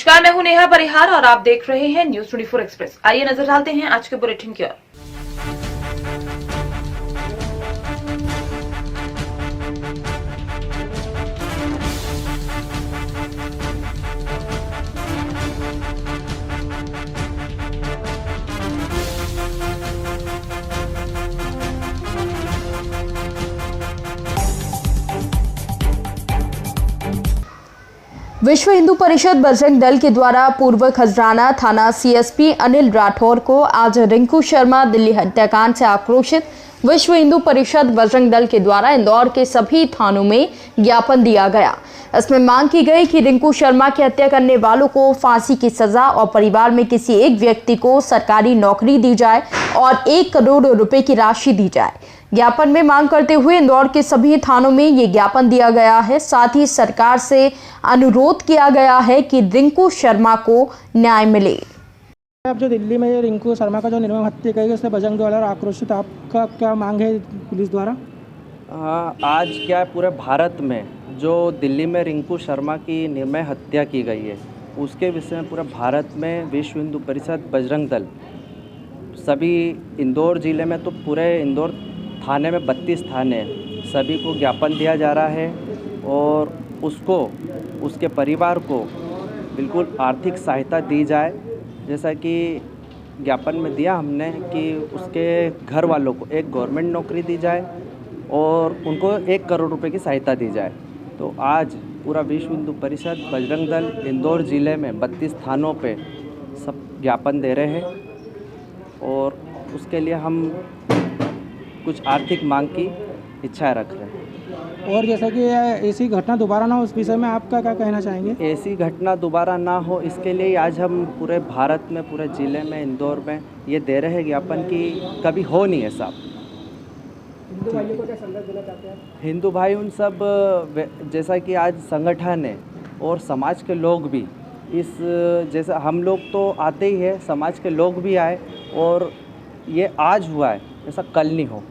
नमस्कार, मैं हूं नेहा परिहार और आप देख रहे हैं न्यूज 24 एक्सप्रेस। आइए नजर डालते हैं आज के बुलेटिन की ओर। विश्व हिंदू परिषद बजरंग दल के द्वारा पूर्व खजराना थाना सीएसपी अनिल राठौर को आज रिंकू शर्मा दिल्ली हत्याकांड से आक्रोशित विश्व हिंदू परिषद बजरंग दल के द्वारा इंदौर के सभी थानों में ज्ञापन दिया गया। इसमें मांग की गई कि रिंकू शर्मा की हत्या करने वालों को फांसी की सजा और परिवार में किसी एक व्यक्ति को सरकारी नौकरी दी जाए और 1 करोड़ रुपए की राशि दी जाए। ज्ञापन में मांग करते हुए इंदौर के सभी थानों में ये ज्ञापन दिया गया है। साथ ही सरकार से अनुरोध किया गया है कि रिंकू शर्मा को न्याय मिले। अब जो दिल्ली में रिंकू शर्मा का जो निर्मम हत्या की गई उससे बजरंग दल और आक्रोशित, आपका क्या मांग है पुलिस द्वारा? आज क्या है, पूरे भारत में जो दिल्ली में रिंकू शर्मा की निर्मम हत्या की गई है उसके विषय में पूरे भारत में विश्व हिंदू परिषद बजरंग दल सभी इंदौर ज़िले में तो पूरे इंदौर थाने में 32 थाने सभी को ज्ञापन दिया जा रहा है और उसको उसके परिवार को बिल्कुल आर्थिक सहायता दी जाए। जैसा कि ज्ञापन में दिया हमने कि उसके घर वालों को एक गवर्नमेंट नौकरी दी जाए और उनको 1 करोड़ रुपए की सहायता दी जाए। तो आज पूरा विश्व हिंदू परिषद बजरंग दल इंदौर ज़िले में 32 थानों पे सब ज्ञापन दे रहे हैं और उसके लिए हम कुछ आर्थिक मांग की इच्छा रख रहे हैं। और जैसा कि ऐसी घटना दोबारा ना हो उस विषय में आपका क्या कहना चाहेंगे? ऐसी घटना दोबारा ना हो इसके लिए आज हम पूरे भारत में, पूरे ज़िले में, इंदौर में ये दे रहे हैं ज्ञापन कि कभी हो नहीं ऐसा। हिंदू भाइयों को क्या संदेश देना चाहते हैं? हिंदू भाई उन सब, जैसा कि आज संगठन है और समाज के लोग भी इस, जैसा हम लोग तो आते ही है, समाज के लोग भी आए और ये आज हुआ है, ऐसा कल नहीं हो।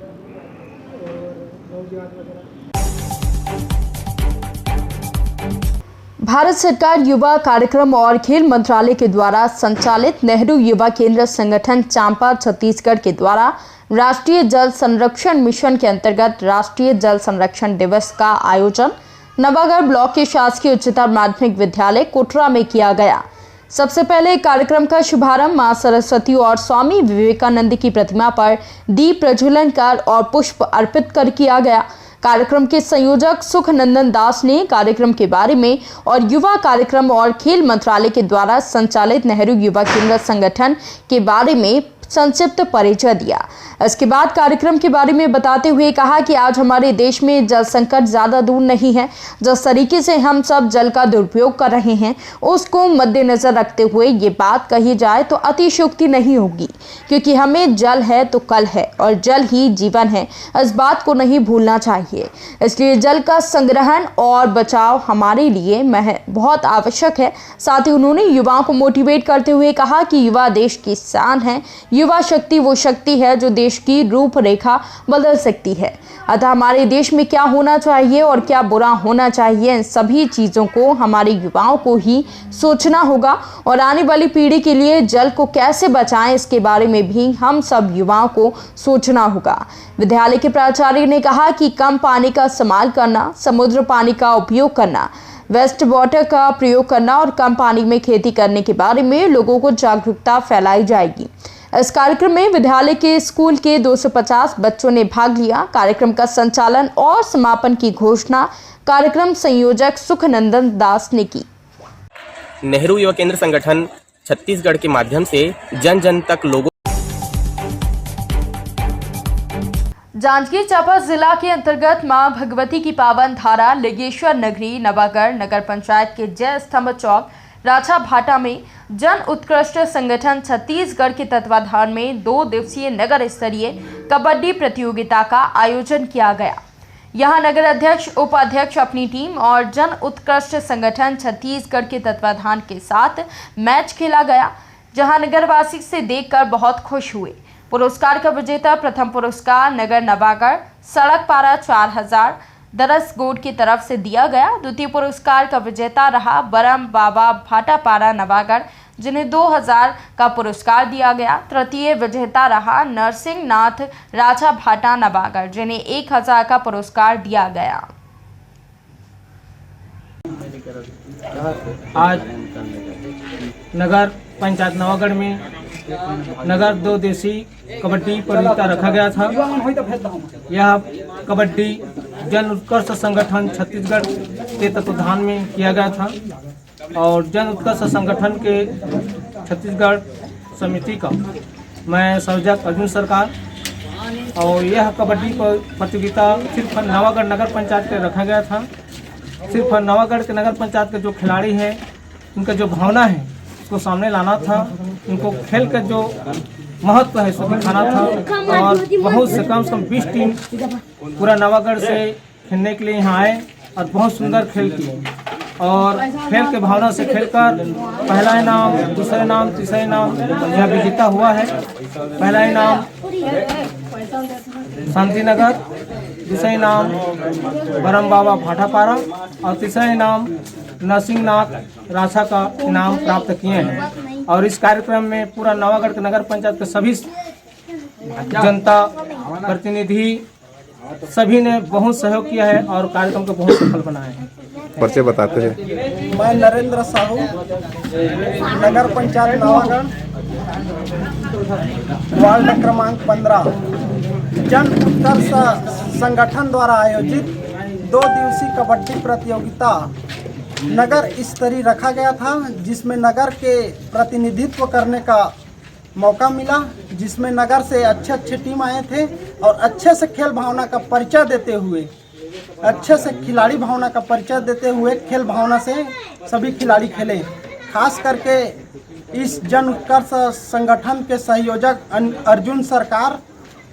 भारत सरकार युवा कार्यक्रम और खेल मंत्रालय के द्वारा संचालित नेहरू युवा केंद्र संगठन चांपा छत्तीसगढ़ के द्वारा राष्ट्रीय जल संरक्षण मिशन के अंतर्गत राष्ट्रीय जल संरक्षण दिवस का आयोजन नवागढ़ ब्लॉक के शासकीय उच्चतर माध्यमिक विद्यालय कोटरा में किया गया। सबसे पहले कार्यक्रम का शुभारंभ मां सरस्वती और स्वामी विवेकानंद की प्रतिमा पर दीप प्रज्वलन कर और पुष्प अर्पित कर किया गया। कार्यक्रम के संयोजक सुखनंदन दास ने कार्यक्रम के बारे में और युवा कार्यक्रम और खेल मंत्रालय के द्वारा संचालित नेहरू युवा केंद्र संगठन के बारे में संक्षिप्त परिचय दिया। इसके बाद कार्यक्रम के बारे में बताते हुए कहा कि आज हमारे देश में जल संकट ज़्यादा दूर नहीं है। जिस तरीके से हम सब जल का दुरुपयोग कर रहे हैं उसको मद्देनजर रखते हुए ये बात कही जाए तो अतिशयोक्ति नहीं होगी, क्योंकि हमें जल है तो कल है और जल ही जीवन है। इस बात को नहीं भूलना चाहिए। इसलिए जल का संग्रहण और बचाव हमारे लिए बहुत आवश्यक है। साथ ही उन्होंने युवाओं को मोटिवेट करते हुए कहा कि युवा देश की शान है। युवा शक्ति वो शक्ति है जो देश की रूपरेखा बदल सकती है। अतः हमारे देश में क्या होना चाहिए और क्या बुरा होना चाहिए, इन सभी चीज़ों को हमारे युवाओं को ही सोचना होगा और आने वाली पीढ़ी के लिए जल को कैसे बचाएं इसके बारे में भी हम सब युवाओं को सोचना होगा। विद्यालय के प्राचार्य ने कहा कि कम पानी का इस्तेमाल करना, समुद्र पानी का उपयोग करना, वेस्ट वाटर का प्रयोग करना और कम पानी में खेती करने के बारे में लोगों को जागरूकता फैलाई जाएगी। इस कार्यक्रम में विद्यालय के स्कूल के 250 बच्चों ने भाग लिया। कार्यक्रम का संचालन और समापन की घोषणा कार्यक्रम संयोजक सुखनंदन दास ने की। नेहरू युवा केंद्र संगठन छत्तीसगढ़ के माध्यम से जन जन तक लोगों। जांजगीर चांपा जिला के अंतर्गत मां भगवती की पावन धारा लिंगेश्वर नगरी नवागढ़ नगर पंचायत के जय स्तंभ चौक राछा भाटा में जन उत्कृष्ट संगठन छत्तीसगढ़ के तत्वाधान में 2 दिवसीय नगर स्तरीय कबड्डी प्रतियोगिता का आयोजन किया गया। यहां नगर अध्यक्ष, उपाध्यक्ष अपनी टीम और जन उत्कृष्ट संगठन छत्तीसगढ़ के तत्वाधान के साथ मैच खेला गया, जहां नगरवासी से देखकर बहुत खुश हुए। पुरस्कार का विजेता प्रथम पुरस्कार नगर नवागढ़ सड़क पारा 4000, दरस गोड की तरफ से दिया गया। द्वितीय पुरस्कार का विजेता रहा बरम बाबा भाटापारा नवागढ़, जिन्हें 2000 का पुरस्कार दिया गया। तृतीय विजेता रहा नरसिंह नाथ राजा भाटा नवागढ़, जिन्हें 1000 का पुरस्कार दिया गया। आज नगर पंचायत नवागढ़ में नगर 2 दिवसीय कबड्डी प्रतियोगिता रखा गया था। यह कबड्डी जन उत्कर्ष संगठन छत्तीसगढ़ के तत्वाधान में किया गया था और जन उत्कर्ष संगठन के छत्तीसगढ़ समिति का मैं संयोजक अर्जुन सरकार। और यह कबड्डी प्रतियोगिता सिर्फ नवागढ़ नगर पंचायत के रखा गया था। सिर्फ नवागढ़ के नगर पंचायत के जो खिलाड़ी हैं उनका जो भावना है उसको सामने लाना था, उनको खेल का जो महत्व है उसको दिखाना था। और बहुत से कम 20 टीम पूरा नवागढ़ से खेलने के लिए यहाँ आए और बहुत सुंदर खेल किए और खेल के भावना से खेलकर पहला इनाम, दूसरा इनाम, तीसरा इनाम यह विजेता हुआ है। पहला इनाम शांति नगर, दूसरा इनाम बरम बाबा भाटापारा और तीसरा इनाम नरसिंह नाथ राजा का इनाम प्राप्त किए हैं। और इस कार्यक्रम में पूरा नवागढ़ के नगर पंचायत के सभी जनता प्रतिनिधि सभी ने बहुत सहयोग किया है और कार्यक्रम को बहुत सफल बनाया है। परिचय बताते हैं। मैं नरेंद्र साहू, नगर पंचायत नवागढ़, वार्ड क्रमांक 15, जन उत्कर्ष संगठन द्वारा आयोजित 2 दिवसीय कबड्डी प्रतियोगिता नगर स्तरीय रखा गया था, जिसमें नगर के प्रतिनिधित्व करने का मौका मिला, जिसमें नगर से अच्छे टीम आए थे और अच्छे से खेल भावना का परिचय देते हुए, अच्छे से खिलाड़ी भावना का परिचय देते हुए खेल भावना से सभी खिलाड़ी खेले। खास करके इस जन उत्कर्ष संगठन के संयोजक अर्जुन सरकार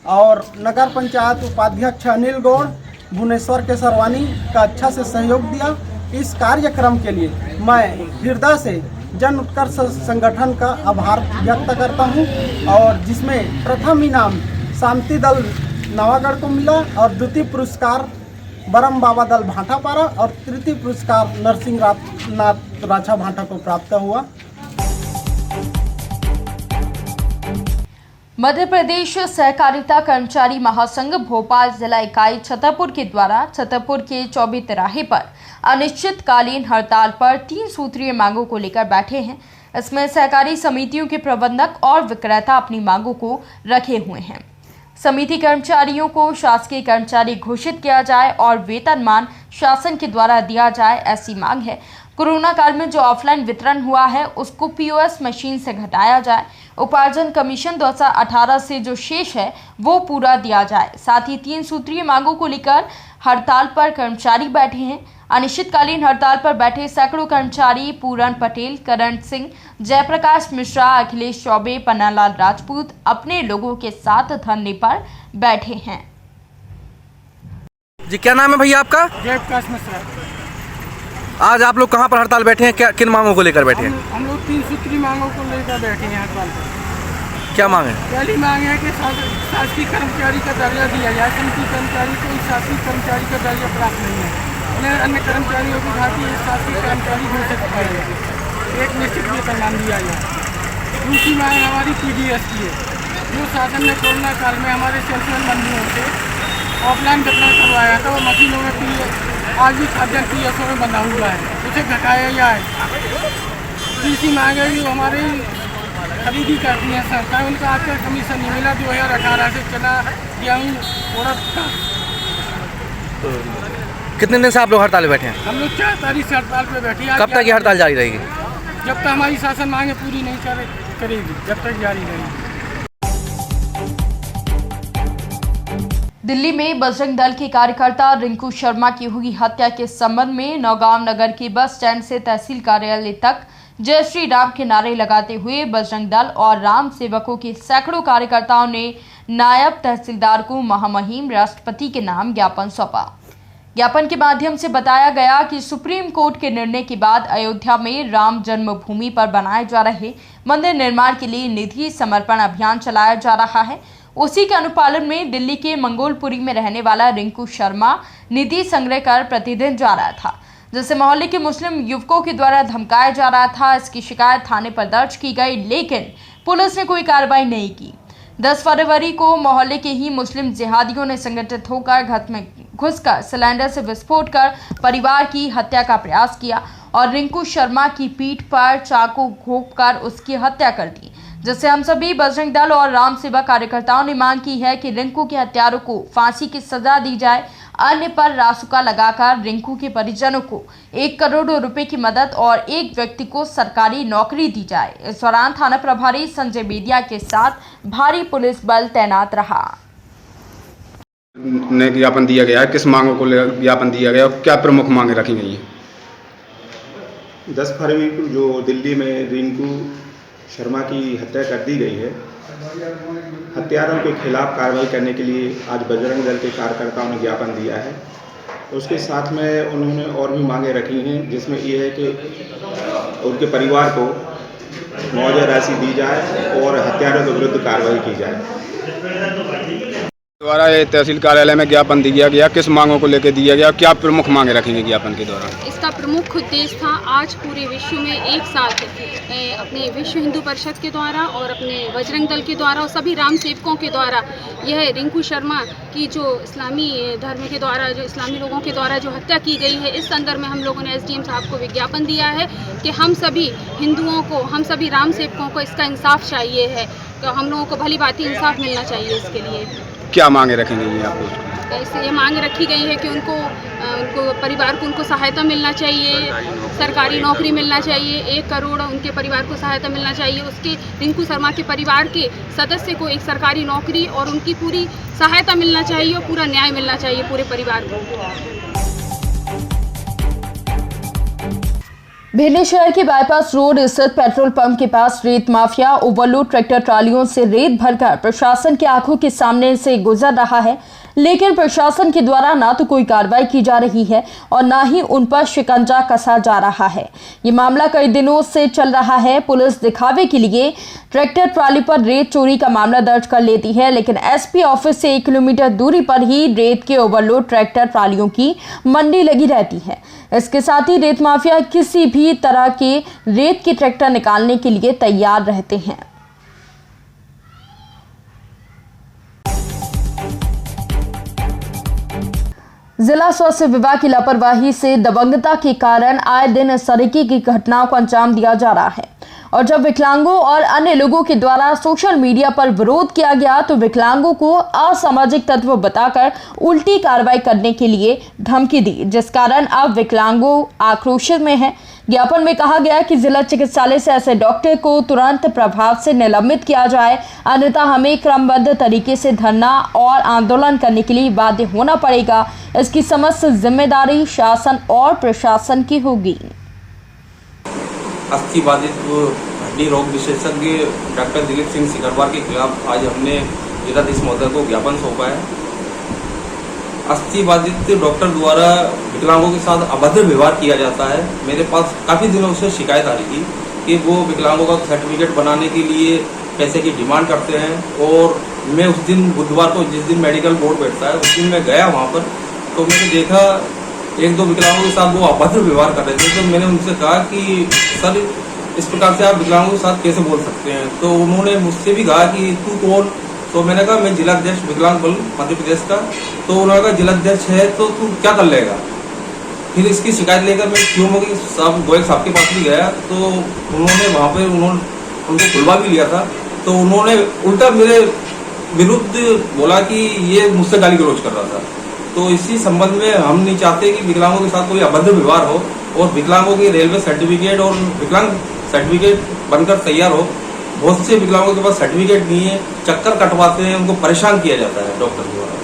और नगर पंचायत उपाध्यक्ष अनिल गौड़, भुवनेश्वर के सरवानी का अच्छा से सहयोग दिया। इस कार्यक्रम के लिए मैं हृदय से जन उत्कर्ष संगठन का आभार व्यक्त करता हूं और जिसमें प्रथम इनाम शांति दल नवागढ़ को मिला और द्वितीय पुरस्कार बरम बाबा दल भाटापारा और तृतीय पुरस्कार नरसिंह नाथ राजा भाटा को प्राप्त हुआ। मध्य प्रदेश सहकारिता कर्मचारी महासंघ भोपाल जिला इकाई छतरपुर के द्वारा छतरपुर के चौबे तिराहे पर अनिश्चितकालीन हड़ताल पर 3 सूत्रीय मांगों को लेकर बैठे हैं। इसमें सहकारी समितियों के प्रबंधक और विक्रेता अपनी मांगों को रखे हुए हैं। समिति कर्मचारियों को शासकीय कर्मचारी घोषित किया जाए और वेतनमान शासन के द्वारा दिया जाए, ऐसी मांग है। कोरोना काल में जो ऑफलाइन वितरण हुआ है उसको पीओएस मशीन से घटाया जाए। उपार्जन कमीशन 2018 से जो शेष है वो पूरा दिया जाए। साथ ही 3 सूत्रीय मांगों को लेकर हड़ताल पर कर्मचारी बैठे हैं। अनिश्चितकालीन हड़ताल पर बैठे सैकड़ों कर्मचारी पूरन पटेल, करण सिंह, जयप्रकाश मिश्रा, अखिलेश चौबे, पन्नालाल राजपूत अपने लोगों के साथ धरने पर बैठे हैं। जी क्या नाम है भैया आपका? जयप्रकाश मिश्रा। आज आप लोग कहाँ पर हड़ताल बैठे हैं, क्या किन मांगों को लेकर बैठे हैं? हम लोग 3 सूत्रीय मांगों को लेकर बैठे हैं हड़ताल पर। क्या मांग है? पहली मांग है कि शासकीय कर्मचारी का दर्जा दिया जाए। समिति कर्मचारी को शासकीय कर्मचारी का दर्जा प्राप्त नहीं है। उन्हें अन्य कर्मचारियों की भांति शासकीय कर्मचारी घोषित किया जाए। एक निश्चित वेतनमान दिया जाए। दूसरी मांग हमारी पीडीएस की है। जो शासन ने कोरोना काल में हमारे सेल्समैन बंधुओं से ऑफलाइन वितरण करवाया था, वो मशीनों में आज भी खाद्यान्न पीएसओ में बना हुआ है, उसे घटाया जाए। तीसरी मांग है जो हमारे खरीदी करती है सरकार, उनका आज तक कमीशन नहीं मिला। 2018 से चला गेहूँ उड़द का। कितने दिन से आप लोग हड़ताल पे बैठे हैं? हम लोग 4 तारीख से हड़ताल पे बैठे हैं। कब तक ये हड़ताल जारी रहेगी? जब तक हमारी शासन मांगे पूरी नहीं करेगी, जब तक जारी रहेगी। दिल्ली में बजरंग दल के कार्यकर्ता रिंकू शर्मा की हुई हत्या के संबंध में नौगांव नगर के बस स्टैंड से तहसील कार्यालय तक जय श्री राम के नारे लगाते हुए बजरंग दल और राम सेवकों के सैकड़ों कार्यकर्ताओं ने नायब तहसीलदार को महामहिम राष्ट्रपति के नाम ज्ञापन सौंपा। ज्ञापन के माध्यम से बताया गया कि सुप्रीम कोर्ट के निर्णय के बाद अयोध्या में राम जन्मभूमि पर बनाए जा रहे मंदिर निर्माण के लिए निधि समर्पण अभियान चलाया जा रहा है। उसी के अनुपालन में दिल्ली के मंगोलपुरी में रहने वाला रिंकू शर्मा निधि संग्रह कर प्रतिदिन जा रहा था, जिसे मोहल्ले के मुस्लिम युवकों के द्वारा धमकाया जा रहा था। इसकी शिकायत थाने पर दर्ज की गई, लेकिन पुलिस ने कोई कार्रवाई नहीं की। 10 फरवरी को मोहल्ले के ही मुस्लिम जिहादियों ने संगठित होकर घर में घुसकर सिलेंडर से विस्फोट कर परिवार की हत्या का प्रयास किया और रिंकू शर्मा की पीठ पर चाकू घोंपकर उसकी हत्या कर दी, जिससे हम सभी बजरंग दल और राम सेवा कार्यकर्ताओं ने मांग की है कि रिंकू के हत्यारों को फांसी की सजा दी जाए। अन्य पर रासुका लगाकर रिंकू के परिजनों को 1 करोड़ रुपए की मदद और एक व्यक्ति को सरकारी नौकरी दी जाए। इस दौरान थाना प्रभारी संजय बेदिया के साथ भारी पुलिस बल तैनात रहा। ने ज्ञापन दिया गया है, किस मांगों को ज्ञापन दिया गया और क्या प्रमुख मांगे रखी गई हैं? 10 फरवरी को जो दिल्ली में रिंकू शर्मा की हत्या कर दी गई है, हत्यारों के खिलाफ कार्रवाई करने के लिए आज बजरंग दल के कार्यकर्ताओं ने ज्ञापन दिया है। उसके साथ में उन्होंने और भी मांगे रखी हैं, जिसमें ये है कि उनके परिवार को मुआवजा राशि दी जाए और हत्यारों के विरुद्ध कार्रवाई की जाए। द्वारा ये तहसील कार्यालय में ज्ञापन दिया गया, किस मांगों को लेकर दिया गया, क्या प्रमुख मांगे रखेंगे ज्ञापन के दौरान? इसका प्रमुख उद्देश्य था आज पूरे विश्व में एक साथ अपने विश्व हिंदू परिषद के द्वारा और अपने बजरंग दल के द्वारा और सभी राम सेवकों के द्वारा यह रिंकू शर्मा की जो इस्लामी धर्म के द्वारा जो इस्लामी लोगों के द्वारा जो हत्या की गई है, इस संदर्भ में हम लोगों ने SDM साहब को विज्ञापन दिया है कि हम सभी हिंदुओं को, हम सभी राम सेवकों को इसका इंसाफ चाहिए है, तो हम लोगों को भली भांति इंसाफ मिलना चाहिए। इसके लिए क्या मांगे रखेंगे ये आप? ऐसे ये मांग रखी गई है कि उनको परिवार को उनको सहायता मिलना चाहिए, सरकारी नौकरी मिलना चाहिए, 1 करोड़ उनके परिवार को सहायता मिलना चाहिए, उसके रिंकू शर्मा के परिवार के सदस्य को एक सरकारी नौकरी और उनकी पूरी सहायता मिलना चाहिए और पूरा न्याय मिलना चाहिए पूरे परिवार को। भिंडी शहर के बाईपास रोड स्थित पेट्रोल पंप के पास रेत माफिया ओवरलोड ट्रैक्टर ट्रालियों से रेत भरकर प्रशासन की आंखों के सामने से गुजर रहा है, लेकिन प्रशासन के द्वारा ना तो कोई कार्रवाई की जा रही है और ना ही उन पर शिकंजा कसा जा रहा है। ये मामला कई दिनों से चल रहा है। पुलिस दिखावे के लिए ट्रैक्टर ट्राली पर रेत चोरी का मामला दर्ज कर लेती है, लेकिन SP ऑफिस से 1 किलोमीटर दूरी पर ही रेत के ओवरलोड ट्रैक्टर ट्रालियों की मंडी लगी रहती है। इसके साथ ही रेत माफिया किसी भी तरह के रेत के ट्रैक्टर निकालने के लिए तैयार रहते हैं। जिला स्वास्थ्य विभाग की लापरवाही से दबंगता के कारण आए दिन इस तरीके की घटनाओं को अंजाम दिया जा रहा है और जब विकलांगों और अन्य लोगों के द्वारा सोशल मीडिया पर विरोध किया गया तो विकलांगों को असामाजिक तत्व बताकर उल्टी कार्रवाई करने के लिए धमकी दी, जिस कारण अब विकलांगों आक्रोशित में हैं। ज्ञापन में कहा गया कि जिला चिकित्सालय से ऐसे डॉक्टर को तुरंत प्रभाव से निलंबित किया जाए, अन्यथा हमें क्रमबद्ध तरीके से धरना और आंदोलन करने के लिए बाध्य होना पड़ेगा। इसकी समस्त जिम्मेदारी शासन और प्रशासन की होगी। अस्थि बाधित हड्डी रोग विशेषज्ञ डॉक्टर दिलीप सिंह सिकरवार के खिलाफ आज हमने जिलाधीश महोदय को ज्ञापन सौंपा है। अस्थि बाधित डॉक्टर द्वारा विकलांगों के साथ अभद्र व्यवहार किया जाता है। मेरे पास काफ़ी दिनों से शिकायत आ रही थी कि वो विकलांगों का सर्टिफिकेट बनाने के लिए पैसे की डिमांड करते हैं और मैं उस दिन बुधवार को जिस दिन मेडिकल बोर्ड बैठता है उस दिन मैं गया वहाँ पर, तो मैंने देखा 1-2 विकलांगों के साथ वो अभद्र व्यवहार कर रहे थे। तो मैंने उनसे कहा कि सर इस प्रकार से आप विकलांगों के साथ कैसे बोल सकते हैं, तो उन्होंने मुझसे भी कहा कि तू कौन, तो मैंने कहा मैं जिलाध्यक्ष विकलांग बल मध्य प्रदेश का। तो उन्होंने कहा जिलाध्यक्ष है तो तू क्या कर लेगा। फिर इसकी शिकायत लेकर मैं क्यों साहब गोयल साहब के पास भी गया, तो उन्होंने वहाँ पर उनको खुलवा भी लिया था। तो उन्होंने उल्टा मेरे विरुद्ध बोला कि ये मुझसे गाली गलौज कर रहा था। तो इसी संबंध में हम नहीं चाहते कि विकलांगों के साथ कोई अभद्र व्यवहार हो और विकलांगों की रेलवे सर्टिफिकेट और विकलांग सर्टिफिकेट बनकर तैयार हो। बहुत से विकलांगों के पास सर्टिफिकेट नहीं है, चक्कर कटवाते हैं, उनको परेशान किया जाता है डॉक्टर द्वारा।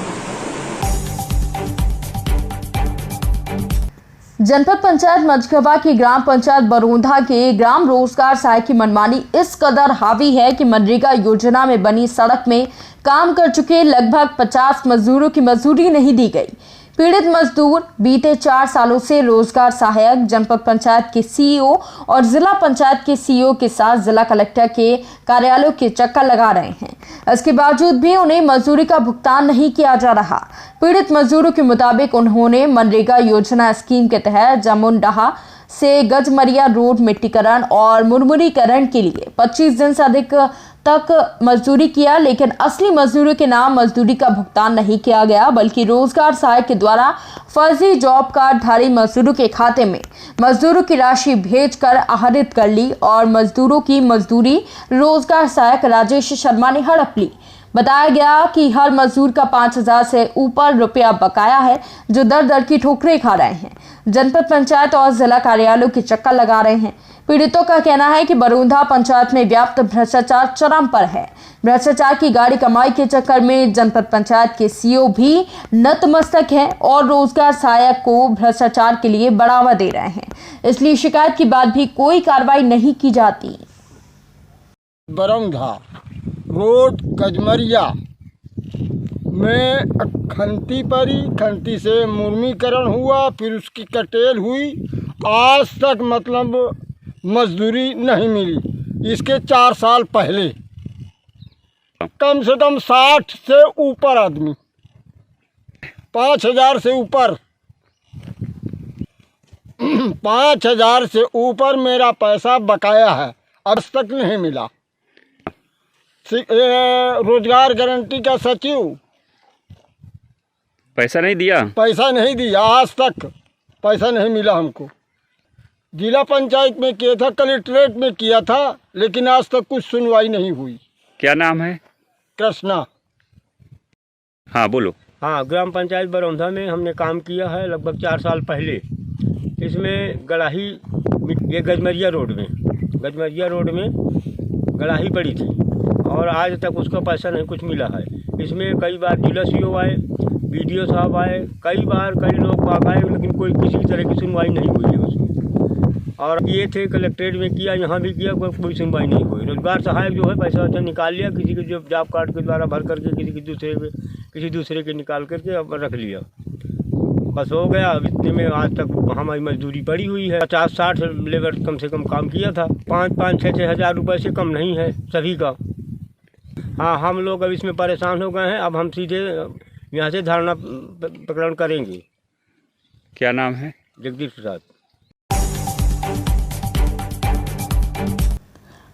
जनपद पंचायत मझगवा की ग्राम पंचायत बरोंधा के ग्राम रोजगार सहायक की मनमानी इस कदर हावी है कि मनरेगा योजना में बनी सड़क में काम कर चुके लगभग 50 मजदूरों की मजदूरी नहीं दी गई। पीड़ित मजदूर बीते 4 सालों से रोजगार सहायक, जनपद पंचायत के CEO और जिला पंचायत के CEO के साथ जिला कलेक्टर के कार्यालयों के चक्कर लगा रहे हैं। इसके बावजूद भी उन्हें मजदूरी का भुगतान नहीं किया जा रहा। पीड़ित मजदूरों के मुताबिक उन्होंने मनरेगा योजना स्कीम के तहत जमुनडाहा से गजमरिया रोड मिट्टीकरण और मुरमुरीकरण के लिए 25 दिन से अधिक तक मजदूरी किया, लेकिन असली मजदूरी के नाम मजदूरी का भुगतान नहीं किया गया, बल्कि रोजगार सहायक के द्वारा फर्जी जॉब कार्डधारी मजदूरों के खाते में मजदूरों की राशि भेजकर आहरित कर ली और मजदूरों की मजदूरी रोजगार सहायक राजेश शर्मा ने हड़प ली। बताया गया कि हर मजदूर का 5,000 से ऊपर रुपया बकाया है, जो दर दर की ठोकरें खा रहे हैं, जनपद पंचायत और जिला कार्यालयों की चक्कर लगा रहे हैं। पीड़ितों का कहना है कि बरूंधा पंचायत में व्याप्त भ्रष्टाचार चरम पर है। भ्रष्टाचार की गाड़ी कमाई के चक्कर में जनपद पंचायत के सीईओ भी नतमस्तक हैं और रोजगार सहायक को भ्रष्टाचार के लिए बढ़ावा दे रहे हैं, इसलिए शिकायत के बाद भी कोई कार्रवाई नहीं की जाती। बरूंधा रोड गजमरिया में खंती पड़ी, खंती से मुर्मीकरण हुआ, फिर उसकी कटेल हुई। आज तक मतलब मजदूरी नहीं मिली। इसके 4 साल पहले कम से कम 60 से ऊपर आदमी, 5,000 से ऊपर 5,000 से ऊपर मेरा पैसा बकाया है, अब तक नहीं मिला। रोजगार गारंटी का सचिव पैसा नहीं दिया, आज तक पैसा नहीं मिला हमको। जिला पंचायत में किया था, कलेक्ट्रेट में किया था, लेकिन आज तक कुछ सुनवाई नहीं हुई। क्या नाम है? कृष्णा। हाँ बोलो। हाँ, ग्राम पंचायत बरौंधा में हमने काम किया है लगभग 4 साल पहले। इसमें गड़ाही, ये गजमरिया रोड में गड़ाही पड़ी थी और आज तक उसका पैसा नहीं कुछ मिला है। इसमें कई बार जिला सीओ आए, बीडीओ साहब आए, कई लोग आए, लेकिन कोई किसी तरह की सुनवाई नहीं हुई है उसमें। और ये थे कलेक्ट्रेट में किया, यहाँ भी किया, कोई सुनवाई नहीं हुई। रोजगार सहायक जो है पैसा वैसा निकाल लिया, किसी के जो जॉब कार्ड के द्वारा भर करके किसी दूसरे के निकाल करके अब रख लिया, बस हो गया। अब इतने में आज तक हमारी मजदूरी पड़ी हुई है। 50-60 लेबर कम से कम काम किया था। 5-6 हज़ार रुपये से कम नहीं है सभी का। हाँ, हम लोग अब इसमें परेशान हो गए हैं। अब हम सीधे यहाँ से धरना प्रकरण करेंगे। क्या नाम है? जगदीश प्रसाद।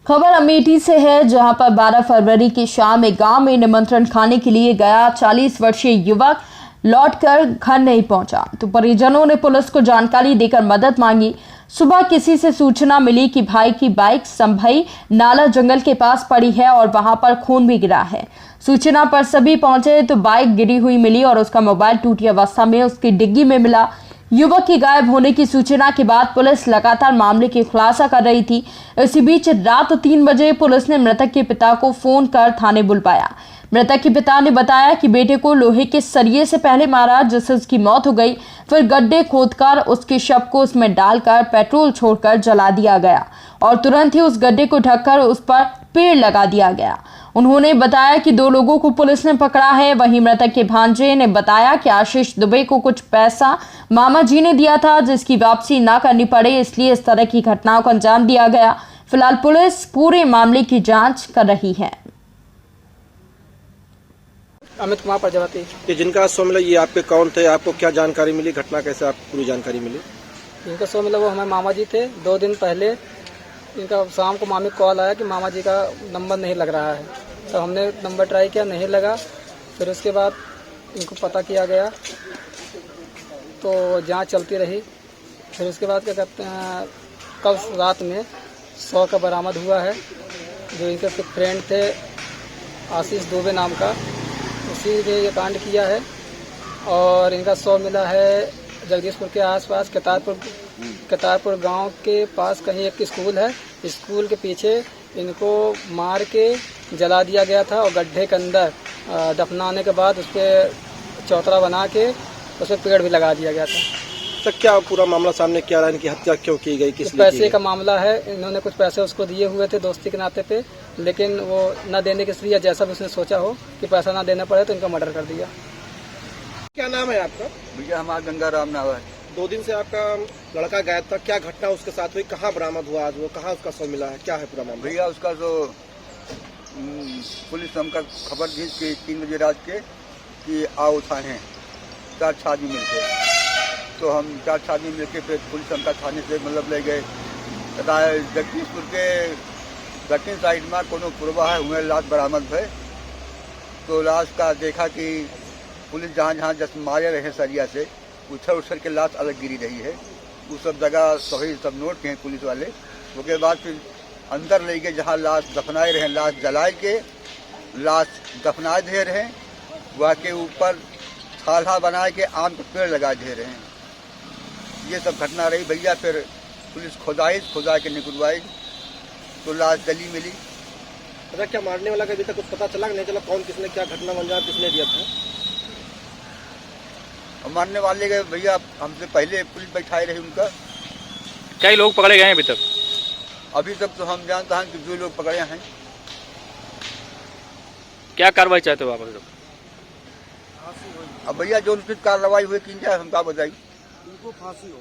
खबर अमेठी से है, जहां पर 12 फरवरी की शाम एक गांव में निमंत्रण खाने के लिए गया 40 वर्षीय युवक लौटकर घर नहीं पहुंचा, तो परिजनों ने पुलिस को जानकारी देकर मदद मांगी। सुबह किसी से सूचना मिली कि भाई की बाइक संभई नाला जंगल के पास पड़ी है और वहां पर खून भी गिरा है। सूचना पर सभी पहुंचे तो बाइक गिरी हुई मिली और उसका मोबाइल टूटी अवस्था में उसकी डिग्गी में मिला। युवक के गायब होने की सूचना के बाद पुलिस लगातार मामले की खुलासा कर रही थी। इसी बीच रात 3 बजे पुलिस ने मृतक के पिता को फोन कर थाने बुलवाया। मृतक के पिता ने बताया कि बेटे को लोहे के सरिये से पहले मारा, जिससे उसकी मौत हो गई। फिर गड्ढे खोदकर उसके शव को उसमें डालकर पेट्रोल छोड़कर जला दिया गया और तुरंत ही उस गड्ढे को ढककर उस पर पेड़ लगा दिया गया। उन्होंने बताया कि 2 लोगों को पुलिस ने पकड़ा है। वहीं मृतक के भांजे ने बताया कि आशीष दुबे को कुछ पैसा मामा जी ने दिया था, जिसकी वापसी ना करनी पड़े, इसलिए इस तरह की घटनाओं को अंजाम दिया गया। फिलहाल पुलिस पूरे मामले की जांच कर रही है। अमित कुमार प्रजापति। कि जिनका शो मिला, ये आपके कौन थे? आपको क्या जानकारी मिली? घटना कैसे आपको पूरी जानकारी मिली? जिनका शो मिला वो हमारे मामा जी थे। 2 दिन पहले इनका शाम को मामी कॉल आया कि मामा जी का नंबर नहीं लग रहा है, तो हमने नंबर ट्राई किया, नहीं लगा। फिर उसके बाद इनको पता किया गया तो जांच चलती रही। फिर उसके बाद क्या कहते हैं, कल रात में 100 का बरामद हुआ है। जो इनके फ्रेंड थे आशीष दुबे नाम का, उसी ने ये कांड किया है। और इनका 100 मिला है जगदीशपुर के आसपास कतारपुर गांव के पास कहीं एक स्कूल है, स्कूल के पीछे इनको मार के जला दिया गया था और गड्ढे के अंदर दफनाने के बाद उस पर चौतरा बना के उस पर पेड़ भी लगा दिया गया था। तो क्या पूरा मामला सामने क्या रहा? इनकी हत्या क्यों की गई? किस पैसे का मामला है। इन्होंने कुछ पैसे उसको दिए हुए थे दोस्ती के नाते पे, लेकिन वो न देने के लिए जैसा भी उसने सोचा हो कि पैसा ना देना पड़े, तो इनका मर्डर कर दिया। क्या नाम है आपका? भैया हमारा गंगा राम नाम है। 2 दिन से आपका लड़का गायब था, क्या घटना उसके साथ हुई? कहाँ बरामद हुआ आज वो? कहाँ उसका शव मिला है? क्या है पूरा मामला? भैया उसका जो पुलिस हमका खबर दी कि 3 बजे रात के कि आओ थाने 4 आदमी मिलके, तो हम 4 आदमी मिलके फिर पुलिस हमका थाने से मतलब ले गए। जगदीशपुर के दक्षिण साइड में कोनो पुरवा है हुए लाश बरामद भय, तो लाश का देखा कि पुलिस जहाँ जहाँ जस मारे रहे सरिया से उछल के लाश अलग गिरी रही है। वो सब जगह सही सब नोट किए पुलिस वाले। उसके बाद फिर अंदर ले गए जहाँ लाश दफनाए रहे, लाश जलाए के लाश दफनाए दे रहे, वहाँ के ऊपर थाला बनाए के आम के पेड़ लगा दे रहे हैं। ये सब घटना रही भैया। फिर पुलिस खुदा के निकलवाई तो लाश जली मिली। अच्छा, क्या मारने वाला का अभी तक कुछ पता चला कि नहीं चला? कौन किसने क्या घटना अंजाम किसने दिया था? मारने वाले के भैया हमसे पहले पुलिस बैठाए रही उनका। कई लोग पकड़े गए हैं अभी तक? अभी तक तो हम जानते हैं कि 2 लोग पकड़े हैं। क्या कार्रवाई चाहते हो आप अभी? अब भैया जो उचित कार्रवाई हुई की जाए हमका बताइए। उनको फांसी हो।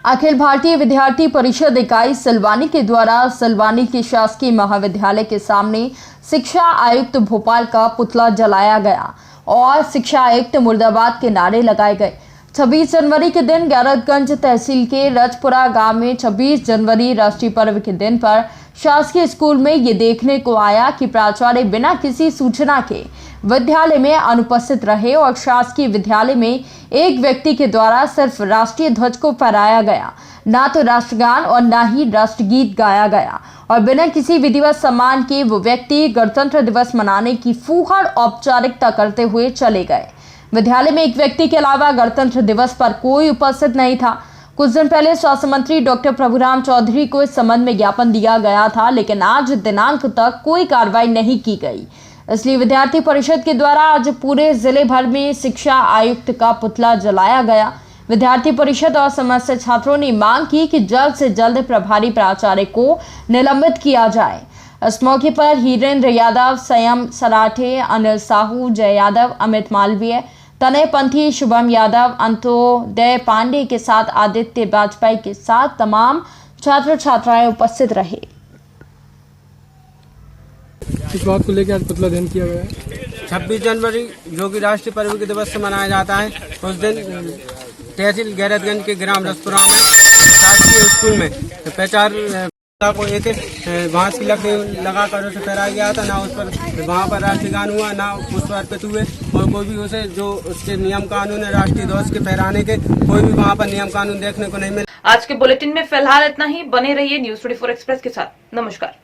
अखिल भारतीय विद्यार्थी परिषद इकाई सिलवानी के द्वारा सिलवानी के शासकीय महाविद्यालय के सामने शिक्षा आयुक्त भोपाल का पुतला जलाया गया और शिक्षा आयुक्त मुर्दाबाद के नारे लगाए गए। 26 जनवरी के दिन गैरतगंज तहसील के रजपुरा गांव में 26 जनवरी राष्ट्रीय पर्व के दिन पर शासकीय स्कूल में ये देखने को आया कि प्राचार्य बिना किसी सूचना के विद्यालय में अनुपस्थित रहे और शासकीय विद्यालय में एक व्यक्ति के द्वारा सिर्फ राष्ट्रीय ध्वज को फहराया गया, ना तो राष्ट्रगान और ना ही राष्ट्रगीत गाया गया और बिना किसी विधिवत सम्मान के वो व्यक्ति गणतंत्र दिवस मनाने की फूहड़ औपचारिकता करते हुए चले गए। विद्यालय में एक व्यक्ति के अलावा गणतंत्र दिवस पर कोई उपस्थित नहीं था। कुछ दिन पहले स्वास्थ्य मंत्री डॉक्टर प्रभुराम चौधरी को इस संबंध में ज्ञापन दिया गया था, लेकिन आज दिनांक तक कोई कार्रवाई नहीं की गई। इसलिए विद्यार्थी परिषद के द्वारा आज पूरे जिले भर में शिक्षा आयुक्त का पुतला जलाया गया। विद्यार्थी परिषद और समस्त छात्रों ने मांग की कि जल्द से जल्द प्रभारी प्राचार्य को निलंबित किया जाए। इस मौके पर हीरेंद्र यादव, संयम सराठे, अनिल साहू, जय यादव, अमित मालवीय, तनय पंथी, शुभम यादव, अंत्योदय पांडे के साथ आदित्य वाजपेयी के साथ तमाम छात्र छात्राएं उपस्थित रहे। इस बात को लेकर आज पुतला दहन किया गया है। 26 जनवरी जो कि राष्ट्रीय पर्व के दिवस से मनाया जाता है, उस दिन तहसील गैरतगंज के ग्राम रसपुरा में शासकीय स्कूल में प्रचार को एक बांस की लकड़ी लगाकर उसे फहराया गया था। ना उस पर वहाँ पर राष्ट्रगान हुआ, ना पुष्प अर्पित हुए और कोई भी उसे जो उसके नियम कानून है राष्ट्रीय ध्वज के फहराने के, कोई भी वहाँ पर नियम कानून देखने को नहीं मिला। आज के बुलेटिन में फिलहाल इतना ही। बने रहिए न्यूज़ 24 एक्सप्रेस के साथ। नमस्कार।